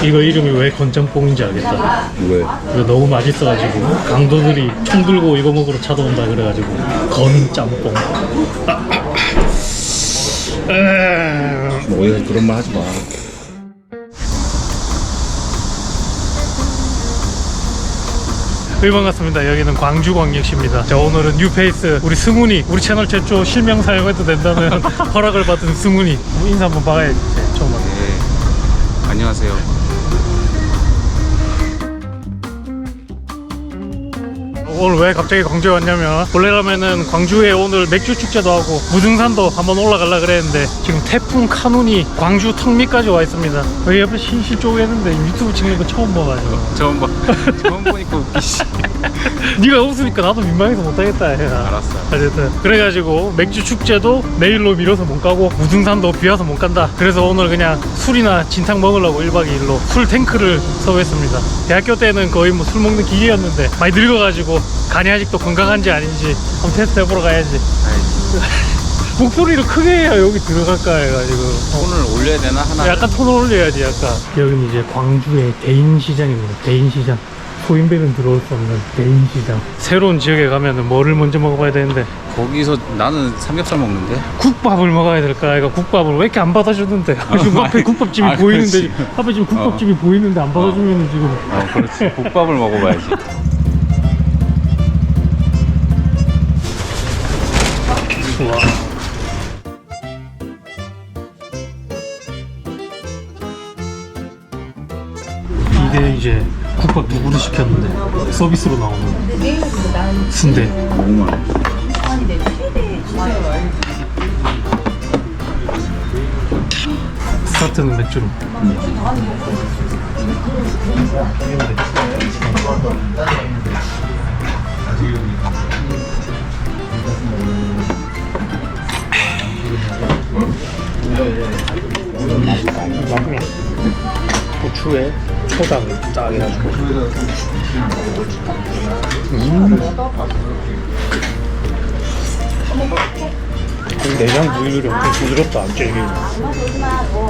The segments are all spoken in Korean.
이거 이름이 왜 건짬뽕인지 알겠다. 왜? 이거 너무 맛있어가지고 강도들이 총 들고 이거 먹으러 찾아온다 그래가지고 건짬뽕. 뭐 어디서 그런 말 하지 마. 네, 반갑습니다. 여기는 광주광역시입니다. 자, 오늘은 뉴페이스 우리 승훈이, 우리 채널 최초 실명 사용해도 된다는 허락을 받은 승훈이 인사 한번 박아야지. 처음 봤네. 네. 안녕하세요. 오늘 왜 갑자기 광주에 왔냐면, 원래라면은 광주에 오늘 맥주 축제도 하고 무등산도 한번 올라가려 그랬는데 지금 태풍 카눈이 광주 턱밑까지 와 있습니다. 여기 옆에 실실 쪼개는데 유튜브 찍는 거 처음 봐가지고. 처음 봐. 처음 보니까 웃기시. 네가 웃으니까 나도 민망해서 못하겠다. 야. 알았어. 어쨌든 그래가지고 맥주 축제도 내일로 미뤄서 못 가고 무등산도 비 와서 못 간다. 그래서 오늘 그냥 술이나 진탕 먹으려고 1박 2일로 술 탱크를 섭외했습니다. 대학교 때는 거의 뭐 술 먹는 기계였는데 많이 늙어가지고 간이 아직도 건강한지 아닌지 한번 테스트 해보러 가야지. 목소리를 크게 해야 여기 들어갈까 해가지고. 톤을 올려야 되나 하나? 약간 톤을 올려야지. 약간 여기는 이제 광주의 대인시장입니다. 대인시장. 소인배는 들어올 수 없는 대인시장. 새로운 지역에 가면은 뭐를 먼저 먹어봐야 되는데 거기서 나는 삼겹살 먹는데. 국밥을 먹어야 될까? 이거 국밥을 왜 이렇게 안 받아주는데? 지금 앞에 국밥집이 보이는데, 그렇지. 앞에 지금 국밥집이 보이는데 안 받아주면 지금. 그렇지. 국밥을 먹어봐야지. 좋아. 이게 이제 국밥 두 그릇 시켰는데 서비스로 나오는 순대. 너무 많아. 스타트는 맥주로. 고추에 초장을 딱 해가지고. 내장 부위들이 엄청 부드럽다. 안 질기고.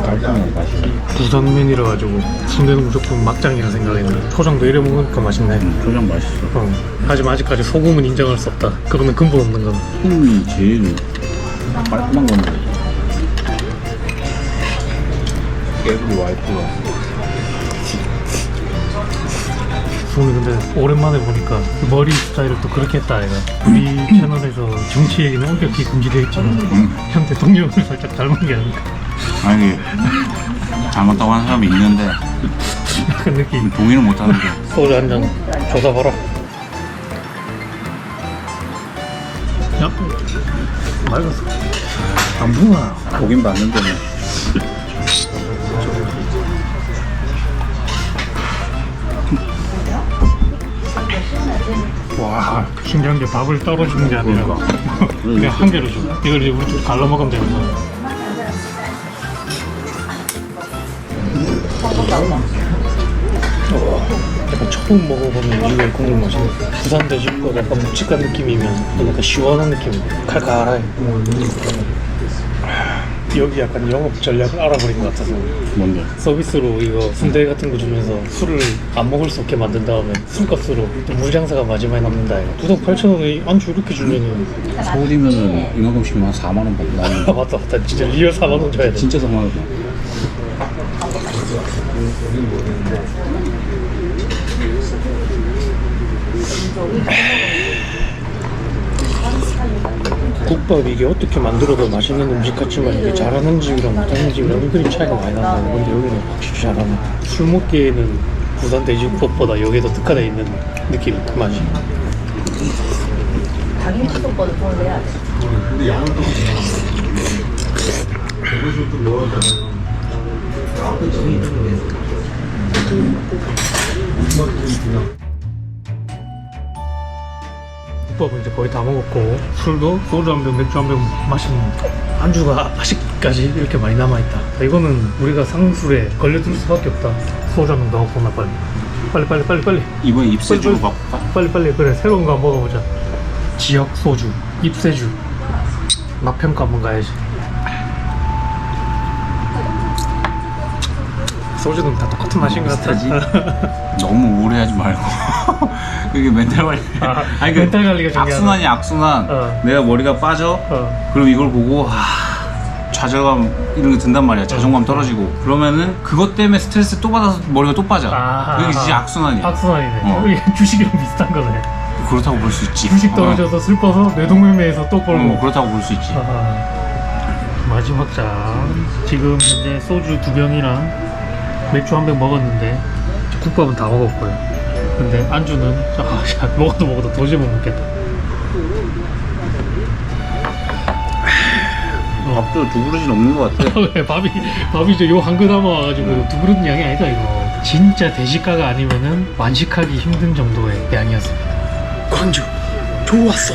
깔끔해 맛이. 부산면이라 가지고 순대는 무조건 막장이라 생각했는데 초장도 이래 먹으니까 맛있네. 초장 맛있어. 하지만 아직까지 소금은 인정할 수 없다. 그거는 근본 없는 거다. 소금이 제일 깔끔한 건데. 깨부리 와이프가. 승훈이 근데 오랜만에 보니까 머리 스타일을 또 그렇게 했다 얘가. 우리 채널에서 정치 얘기는 엄격히 금지되어 있지만 형 대통령을 살짝 닮은 게 아닐까. 아니 잘못다고 하는 사람이 있는데 그 느낌. 동의를 못 하는데. 소주 한 잔 줘서 봐라. 야, 맑았어. 안 부나. 보긴 봤는데 뭐. 와, 신기한 게 밥을 따로 주는 게 아니라 그냥 한 개로 줘. 이걸 이제 우리 둘이 갈라 먹으면 되는 거야. 약간 처음 먹어보는 이유가 국물 맛이네. 부산 돼지국밥 약간 묵직한 느낌이면 약간 시원한 느낌. 칼칼해. 여기 약간 영업 전략을 알아버린 것 같아서 뭔데? 서비스로 이거 순대 같은 거 주면서 술을 안 먹을 수 없게 만든 다음에 술값으로 또 물 장사가 마지막에 남는다. 이거 2,800원에 안주 이렇게 주면은 서울이면은 이만큼씩만 한 4만 원 받고 나는. 아 맞다 맞다. 진짜 리얼 4만 원 줘야 돼. 진짜 4만 원. 국밥 이게 어떻게 만들어도 맛있는 음식 같지만 이게 잘하는 집이랑 못하는 집이랑 은근히 차이가 많이 난다. 근데 여기는 확실히 잘하네. 술 먹기에는 부산 돼지국밥보다 여기에 더 특화되어 있는 느낌, 그 맛이. 당연히 수도권은 돈을 내야지. 국밥은 이제 거의 다 먹었고 술도 소주 한 병, 맥주 한 병 마시면 안주가 아직까지 이렇게 많이 남아있다. 이거는 우리가 상술에 걸려들 수밖에 없다. 소주 한 병 더 먹고 나 빨리. 이번에 입세주로 빨리, 바꿀까? 빨리 그래. 새로운 거 한번 먹어보자. 지역 소주, 입세주. 맛 평가 한번 가야지. 소주는 다 똑같은 맛인 것 같아. 너무 오래 하지 말고 그게 멘탈 관리. 아니, 멘탈 관리가 중요하다. 악순환이 악순환. 내가 머리가 빠져. 그럼 이걸 보고 좌절감 이런 게 든단 말이야. 자존감 떨어지고. 그러면은 그것 때문에 스트레스 또 받아서 머리가 또 빠져. 그게 진짜 악순환이야. 악순환이네. 이게 주식이랑 비슷한 거네. 그렇다고 볼 수 있지. 주식 떨어져서 슬퍼서 뇌동매매에서 또 벌고. 그렇다고 볼 수 있지. 마지막 잔. 지금 현재 소주 2병이랑 맥주 1병 먹었는데 국밥은 다 먹었고요. 근데 안주는 먹어도 도저히 못 먹겠다. 밥도 2그릇이 넘는 것 같아. 밥이 저 요 한 그릇 남아가지고 2그릇 양이 아니다 이거. 진짜 대식가가 아니면은 완식하기 힘든 정도의 양이었습니다. 광주 좋았어.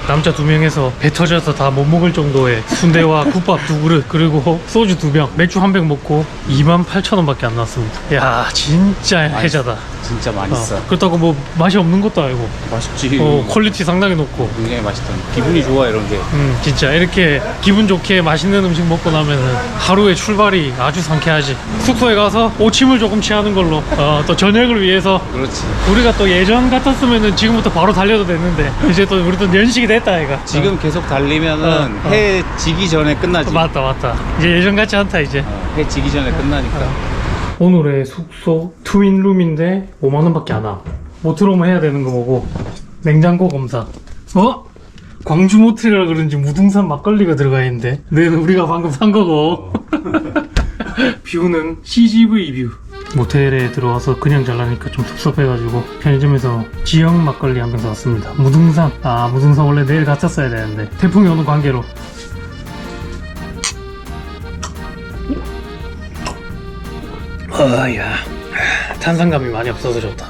남자 2명에서 배 터져서 다 못 먹을 정도의 순대와 국밥 2그릇 그리고 소주 2병 맥주 1병 먹고 28,000원밖에 안 나왔습니다. 야 진짜 해자다. 진짜 맛있어. 그렇다고 뭐 맛이 없는 것도 아니고 맛있지. 퀄리티 상당히 높고 굉장히 맛있다. 기분이 좋아 이런 게. 진짜 이렇게 기분 좋게 맛있는 음식 먹고 나면은 하루의 출발이 아주 상쾌하지. 숙소에 가서 오침을 조금 취하는 걸로 또 저녁을 위해서. 그렇지. 우리가 또 예전 같았으면은 지금부터 바로 달려도 됐는데 이제 또 우리 또 연식이 됐다 이가. 지금 계속 달리면은 해 지기 전에 끝나지. 맞다. 이제 예전 같지 않다 이제. 해 지기 전에 끝나니까. 오늘의 숙소 트윈룸인데 5만원 밖에 안 와. 모텔홈 해야 되는 거 뭐고 냉장고 검사. 광주 모텔이라 그런지 무등산 막걸리가 들어가 있는데 우리가 방금 산 거고. 뷰는 CGV 뷰. 모텔에 들어와서 그냥 잘라니까 좀 섭섭해가지고 편의점에서 지역 막걸리 한 병 사왔습니다. 무등산. 무등산 원래 내일 갔었어야 되는데 태풍이 오는 관계로. 야 탄산감이 많이 없어서 좋다.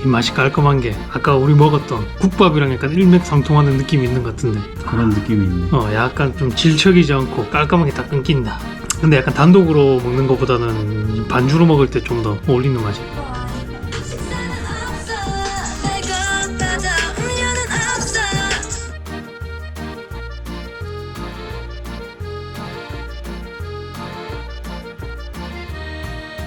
이 맛이 깔끔한 게 아까 우리 먹었던 국밥이랑 약간 일맥상통하는 느낌이 있는 것 같은데. 그런 느낌이 있네. 약간 좀 질척이지 않고 깔끔하게 딱 끊긴다. 근데 약간 단독으로 먹는 것보다는 반주로 먹을 때 좀 더 어울리는 맛이야.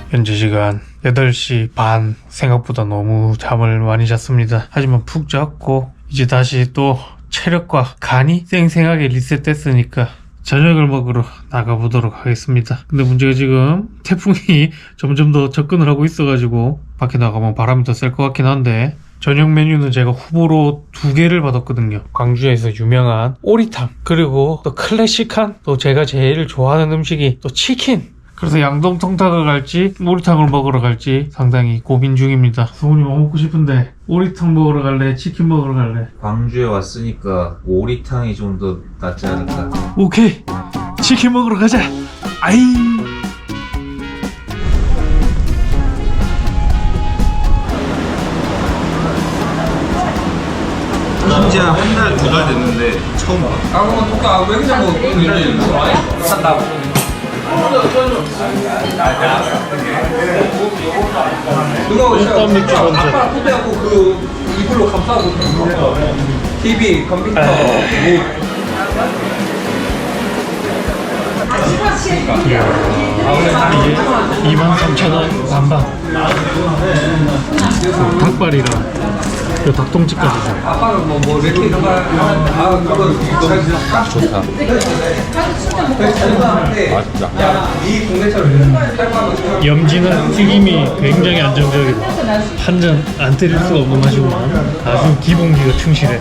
현재 시간 8시 반. 생각보다 너무 잠을 많이 잤습니다. 하지만 푹 잤고 이제 다시 또 체력과 간이 쌩쌩하게 리셋됐으니까 저녁을 먹으러 나가보도록 하겠습니다. 근데 문제가 지금 태풍이 점점 더 접근을 하고 있어가지고 밖에 나가면 바람이 더 셀 것 같긴 한데 저녁 메뉴는 제가 후보로 2개를 받았거든요. 광주에서 유명한 오리탕, 그리고 또 클래식한, 또 제가 제일 좋아하는 음식이 또 치킨. 그래서 양동통닭을 갈지 오리탕을 먹으러 갈지 상당히 고민 중입니다. 소은이 뭐 먹고 싶은데 오리탕 먹으러 갈래? 치킨 먹으러 갈래? 광주에 왔으니까 오리탕이 좀 더 낫지 않을까. 오케이! 치킨 먹으러 가자! 아이! 진짜 한 달, 2달 됐는데 처음 봐. 일단 맥주 먼저. 후배하고 그 이불로 감싸고 TV, 컴퓨터, 뭐 23,000원 반반. 닭발이랑 요 닭똥집까지 줘. 아빠는 뭐 이렇게 이런 거 그거 딱 좋다. 맛있다. 이 동네처럼 염지는 튀김이 굉장히 안정적이고 한 잔 안 때릴 수가 없는 맛이구만. 아주 기본기가 충실해.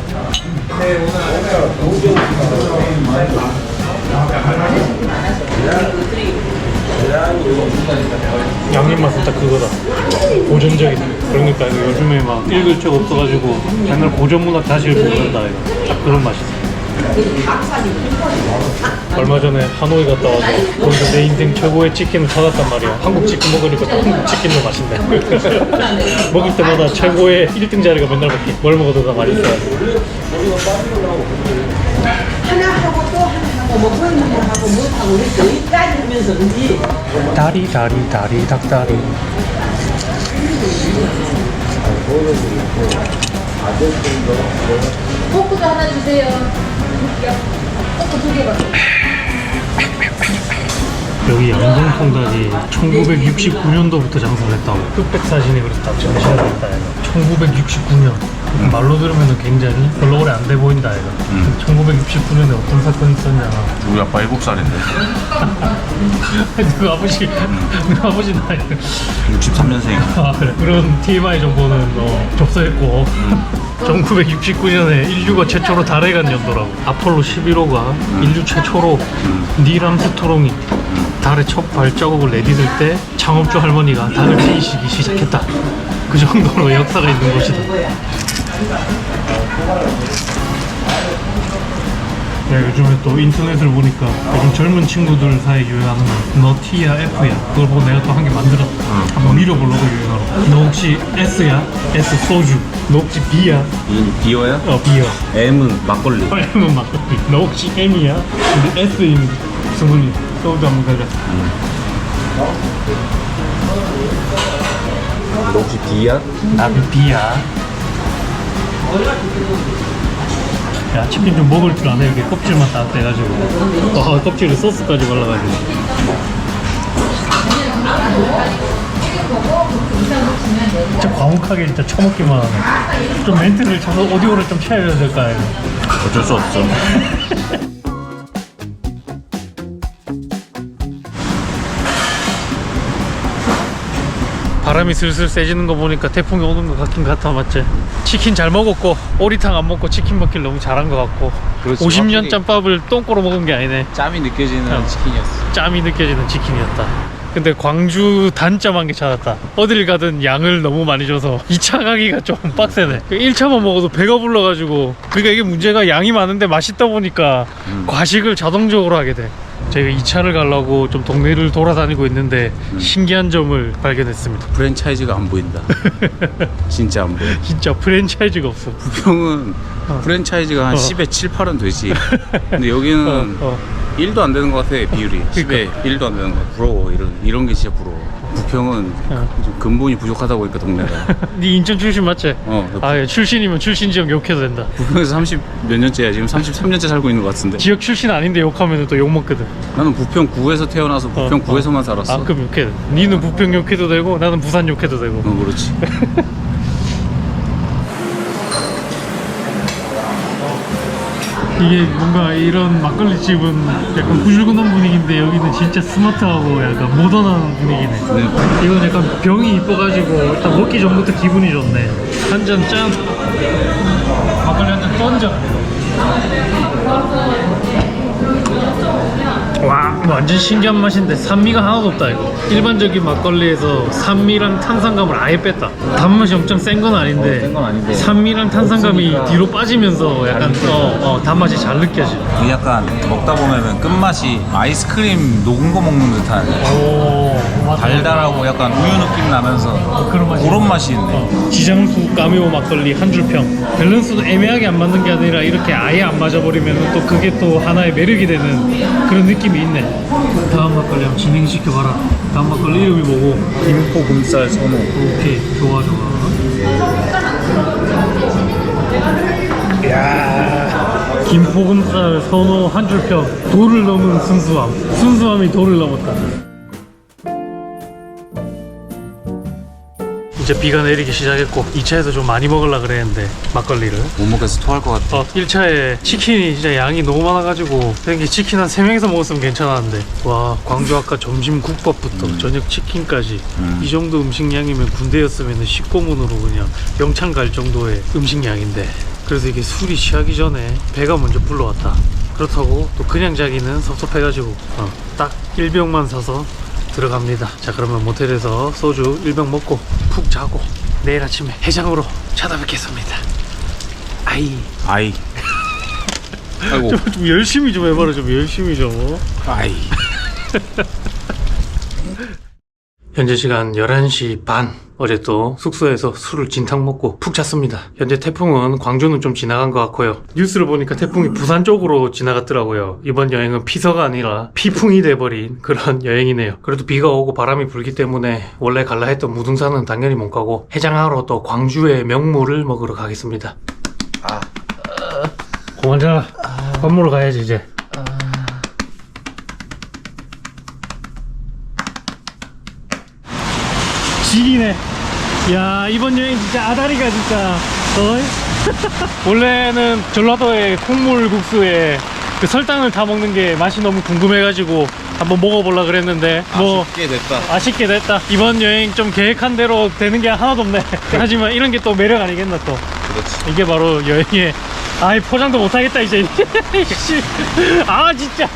양념 맛은 딱 그거다. 고전적이다. 그러니까 이거 요즘에 막 읽을 책 없어가지고 맨날 고전 문학 다시 읽는다 이거. 딱 그런 맛이다. 얼마 전에 하노이 갔다 와서 거기서 내 인생 최고의 치킨을 찾았단 말이야. 한국 치킨 먹으니까 또 한국 치킨도 맛있네. 먹을 때마다 최고의 1등 자리가 맨날 먹기. 뭘 먹어도 다 맛있어. 하나 하고 또 하나 하고 먹고 있는 거 하고 못하고 우리 거기까지 하면서 그지? 다리 닭다리. 포크도 하나 주세요. 여기 양동통닭이 1969년도부터 장사를 했다고. 흑백 사진이 그렇다. 전시가 됐다 이거. 1969년. 말로 들으면 굉장히 별로 오래 안 돼 보인다 이거. 1969년에 어떤 사건이 있었냐. 우리 아빠 7살인데. 그 아버지, 그 아버지 나이. 63년생. 아 그래. 그런 TMI 정보는 접수했고 1969년에 인류가 최초로 달에 간 연도라고. 아폴로 11호가 인류 최초로 닐 암스트롱이 달에 첫 발자국을 내디딜 때 창업주 할머니가 달을 찌시기 시작했다. 그 정도로 역사가 있는 곳이다. 야, 요즘에 또 인터넷을 보니까 요즘 젊은 친구들 사이에 유행하는 거 너티야 F야. 그걸 보고 내가 또 한 개 만들었다. 한번 밀어보려고 유행하러. 너 혹시 S야? S 소주. 너 혹시 B야? 비어야? B야. M은 막걸리. M은 막걸리. 너 혹시 M이야? 근데 S인 승훈이 소주 한번 가자. 너 혹시 B야? 나도 B야. 야, 치킨 좀 먹을 줄 아네. 이렇게 껍질만 딱 떼가지고. 껍질에 소스까지 발라가지고. 진짜 과묵하게 진짜 처먹기만 하네. 좀 멘트를 쳐서 오디오를 좀 채워야 될까요? 어쩔 수 없어. 바람이 슬슬 세지는 거 보니까 태풍이 오는 것 같긴 같아. 맞지? 치킨 잘 먹었고 오리탕 안 먹고 치킨 먹길 너무 잘한 것 같고. 그렇지, 50년 확실히. 짬밥을 똥꼬로 먹은 게 아니네. 짬이 느껴지는 어. 치킨이었어. 짬이 느껴지는 치킨이었다. 근데 광주 단점한 게 찾았다. 어딜 가든 양을 너무 많이 줘서 2차 가기가 좀 빡세네. 1차만 먹어도 배가 불러가지고. 그러니까 이게 문제가 양이 많은데 맛있다 보니까 과식을 자동적으로 하게 돼. 저희가 2차를 가려고 좀 동네를 돌아다니고 있는데 신기한 점을 발견했습니다. 프랜차이즈가 안 보인다. 진짜 안 보여. 진짜 프랜차이즈가 없어. 부평은 프랜차이즈가 한 10에 7, 8은 되지. 근데 여기는 1도 안 되는 것 같아, 비율이. 10에 1도 안 되는 것 같아. 부러워. 이런 게 진짜 부러워. 부평은 좀 근본이 부족하다 보니까 동네가. 네 인천 출신 맞지? 나 아, 예, 출신이면 출신 지역 욕해도 된다. 부평에서 30 몇 년째야. 지금 33년째 살고 있는 것 같은데. 지역 출신 아닌데 욕하면 또 욕먹거든. 나는 부평구에서 태어나서 부평구에서만 살았어. 아, 그럼 욕해도 돼. 니는 부평 욕해도 되고 나는 부산 욕해도 되고. 그렇지. 이게 뭔가 이런 막걸리 집은 약간 구질구한 분위기인데 여기는 진짜 스마트하고 약간 모던한 분위기네. 이건 약간 병이 이뻐가지고 일단 먹기 전부터 기분이 좋네. 한 잔 짠. 막걸리 한 잔 던져. 와, 완전 신기한 맛인데 산미가 하나도 없다 이거. 일반적인 막걸리에서 산미랑 탄산감을 아예 뺐다. 단맛이 엄청 센 건 아닌데, 센건 아닌데. 산미랑 탄산감이 뒤로 빠지면서 약간 단맛이 잘 느껴져. 약간 먹다 보면은 끝맛이 아이스크림 녹은 거 먹는 듯한 오, 맞아. 달달하고 약간 우유 느낌 나면서 그런 맛이 그런 맛이 있네. 지장수 까메오 막걸리 한 줄평. 밸런스도 애매하게 안 맞는 게 아니라 이렇게 아예 안 맞아버리면 또 그게 또 하나의 매력이 되는 그런 느낌이 있네. 다음 막걸리 한번 진행시켜봐라. 다음 막걸리 이름이 뭐고? 김포금살 선호. 오케이, 좋아 좋아. 이야, 김포금살 선호 한 줄평. 도를 넘은 순수함이 도를 넘었다. 이제 비가 내리기 시작했고 2차에서 좀 많이 먹으려고 그랬는데 막걸리를 못 먹겠어. 토할 것 같아. 1차에 치킨이 진짜 양이 너무 많아가지고 그냥 치킨 한 3명이서 먹었으면 괜찮았는데, 와, 광주 아까 점심 국밥부터 저녁 치킨까지 이 정도 음식량이면 군대였으면 식고문으로 그냥 병창 갈 정도의 음식량인데, 그래서 이게 술이 취하기 전에 배가 먼저 불러왔다. 그렇다고 또 그냥 자기는 섭섭해가지고 딱 1병만 사서 들어갑니다. 자, 그러면 모텔에서 소주 1병 먹고 푹 자고 내일 아침에 해장으로 찾아뵙겠습니다. 아이. 아이고. 좀 열심히 좀 해봐라. 좀 열심히 좀. 아이. 현재 시간 11시 반. 어제 또 숙소에서 술을 진탕 먹고 푹 잤습니다. 현재 태풍은 광주는 좀 지나간 것 같고요. 뉴스를 보니까 태풍이 부산 쪽으로 지나갔더라고요. 이번 여행은 피서가 아니라 피풍이 돼버린 그런 여행이네요. 그래도 비가 오고 바람이 불기 때문에 원래 갈라 했던 무등산은 당연히 못 가고 해장하러 또 광주의 명물을 먹으러 가겠습니다. 그만 자라. 밥 먹으러 가야지 이제. 지기네. 야, 이번 여행 진짜 아다리가 진짜 원래는 전라도의 콩물국수에 그 설탕을 다 먹는 게 맛이 너무 궁금해가지고 한번 먹어보려 그랬는데 뭐 아쉽게 됐다. 이번 여행 좀 계획한 대로 되는 게 하나도 없네. 하지만 이런 게 또 매력 아니겠나 또. 그렇지. 이게 바로 여행의 아이 포장도 못하겠다 이제. 씨. 아 진짜.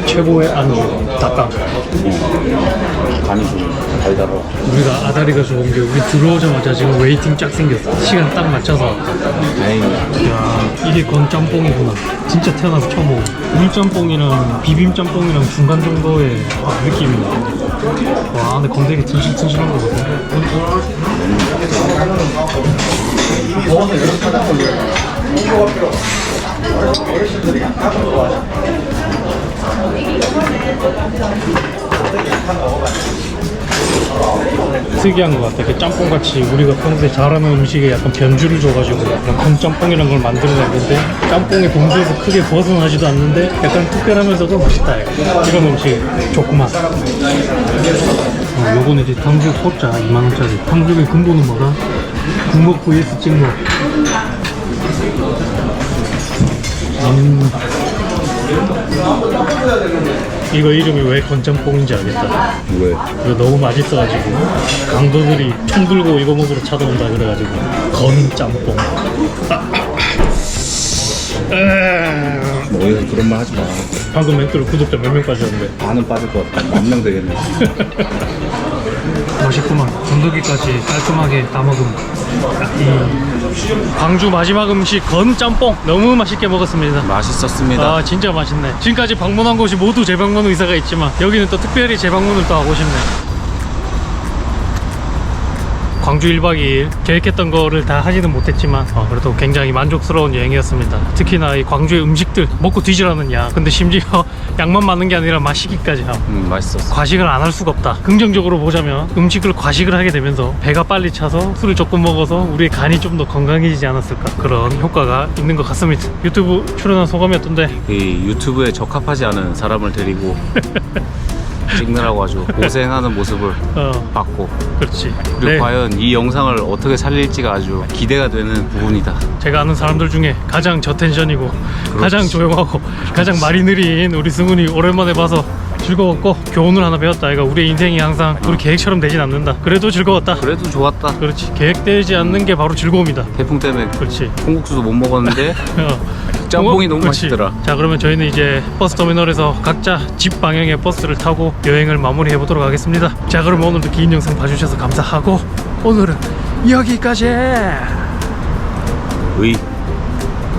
최고의 안주 닭강. 간이 좀 달달하. 우리가 아다리가 좋은 게 우리 들어오자마자 지금 웨이팅 쫙 생겼어. 시간 딱 맞춰서. 다행이다. 야, 이게 건짬뽕이구나. 진짜 태어나서 처음 먹어. 물짬뽕이랑 비빔짬뽕이랑 중간 정도의 느낌이네. 와, 근데 건 되게 튼실튼실한 거거든. 특이한 것 같아. 그 짬뽕같이 우리가 평소에 잘하는 음식에 약간 변주를 줘가지고 약간 건짬뽕이란 걸 만들어냈는데 짬뽕의 본질에서 크게 벗어나지도 않는데 약간 특별하면서도 맛있다. 이런 음식 좋구만. 요거는 이제 탕수육 소자 2만원짜리. 탕수육의 근본은 뭐다? 국먹 vs 찍먹. 이거 이름이 왜 건짬뽕인지 알겠다. 왜? 이거 너무 맛있어가지고 강도들이 총 들고 이거 먹으러 찾아온다 그래가지고 건짬뽕. 뭐 어디서 그런 말 하지 마. 방금 멘트로 구독자 몇 명 빠졌는데. 반은 빠질 것 같아. 10,000명 되겠네. 맛있구만. 건더기까지 깔끔하게 다 먹음. 광주 마지막 음식 건짬뽕 너무 맛있게 먹었습니다. 맛있었습니다. 아 진짜 맛있네. 지금까지 방문한 곳이 모두 재방문 의사가 있지만 여기는 또 특별히 재방문을 또 하고 싶네. 광주 1박 2일 계획했던 거를 다 하지는 못했지만 그래도 굉장히 만족스러운 여행이었습니다. 특히나 이 광주의 음식들 먹고 뒤지라는 야. 근데 심지어 양만 많은 게 아니라 마시기까지 함. 맛있었어. 과식을 안 할 수가 없다. 긍정적으로 보자면 음식을 과식을 하게 되면서 배가 빨리 차서 술을 조금 먹어서 우리의 간이 좀 더 건강해지지 않았을까, 그런 효과가 있는 것 같습니다. 유튜브 출연한 소감이 어떤데? 이 유튜브에 적합하지 않은 사람을 데리고 찍느라고 아주 고생하는 모습을 봤고, 그렇지. 그리고 네, 과연 이 영상을 어떻게 살릴지가 아주 기대가 되는 부분이다. 제가 아는 사람들 중에 가장 저텐션이고 가장 조용하고 가장 말이 느린 우리 승훈이 오랜만에 봐서 즐거웠고 교훈을 하나 배웠다. 이거 우리의 인생이 항상 우리 계획처럼 되진 않는다. 그래도 즐거웠다. 그래도 좋았다. 그렇지. 계획되지 않는 게 바로 즐거움이다. 태풍 때문에 그렇지. 콩국수도 못 먹었는데 짬뽕이 너무 그렇지. 맛있더라. 자, 그러면 저희는 이제 버스터미널에서 각자 집 방향의 버스를 타고 여행을 마무리해 보도록 하겠습니다. 자, 그럼 오늘도 긴 영상 봐주셔서 감사하고 오늘은 여기까지.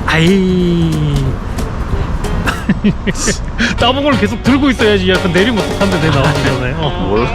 아이 따봉을 계속 들고 있어야지. 약간 내리면 어떡한데 내 나오기 전에. 몰라.